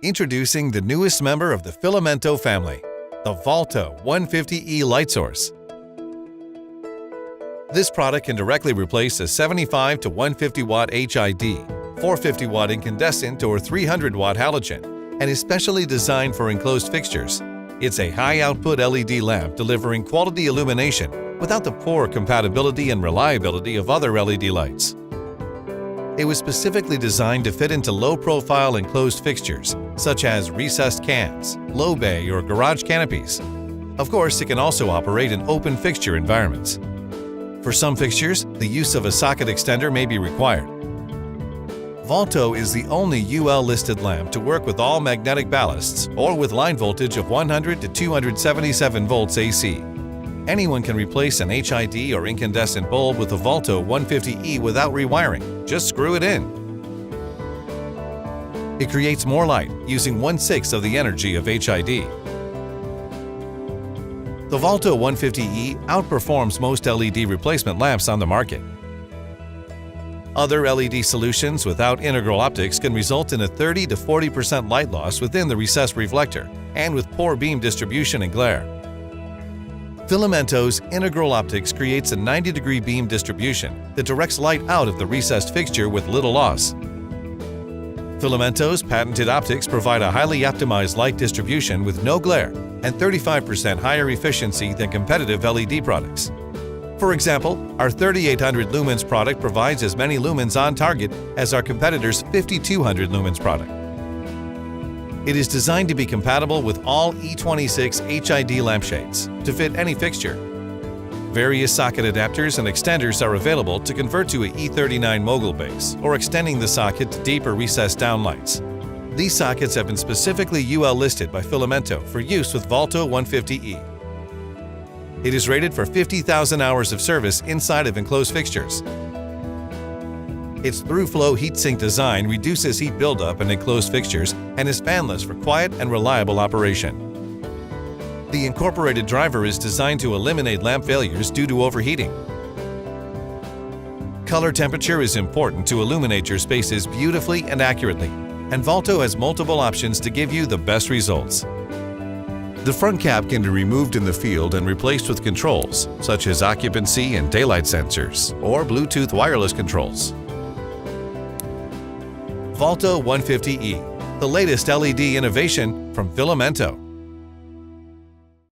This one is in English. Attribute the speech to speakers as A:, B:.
A: Introducing the newest member of the Filamento family, the VALTO 150E light source. This product can directly replace a 75 to 150 watt HID, 450 watt incandescent or 300 watt halogen, and is specially designed for enclosed fixtures. It's a high-output LED lamp delivering quality illumination without the poor compatibility and reliability of other LED lights. It was specifically designed to fit into low-profile enclosed fixtures, such as recessed cans, low bay, or garage canopies. Of course, it can also operate in open fixture environments. For some fixtures, the use of a socket extender may be required. VALTO is the only UL-listed lamp to work with all magnetic ballasts or with line voltage of 100 to 277 volts AC. Anyone can replace an HID or incandescent bulb with a VALTO 150E without rewiring. Just screw it in. It creates more light using 1/6 of the energy of HID. The VALTO 150E outperforms most LED replacement lamps on the market. Other LED solutions without integral optics can result in a 30 to 40% light loss within the recessed reflector and with poor beam distribution and glare. Filamento's integral optics creates a 90-degree beam distribution that directs light out of the recessed fixture with little loss. Filamento's patented optics provide a highly optimized light distribution with no glare and 35% higher efficiency than competitive LED products. For example, our 3800 lumens product provides as many lumens on target as our competitor's 5200 lumens product. It is designed to be compatible with all E26 HID lampshades to fit any fixture. Various socket adapters and extenders are available to convert to a E39 mogul base or extending the socket to deeper recessed downlights. These sockets have been specifically UL listed by Filamento for use with VALTO 150E. It is rated for 50,000 hours of service inside of enclosed fixtures. Its through-flow heatsink design reduces heat buildup in enclosed fixtures and is fanless for quiet and reliable operation. The incorporated driver is designed to eliminate lamp failures due to overheating. Color temperature is important to illuminate your spaces beautifully and accurately, and VALTO has multiple options to give you the best results. The front cap can be removed in the field and replaced with controls, such as occupancy and daylight sensors, or Bluetooth wireless controls. VALTO 150E, the latest LED innovation from Filamento.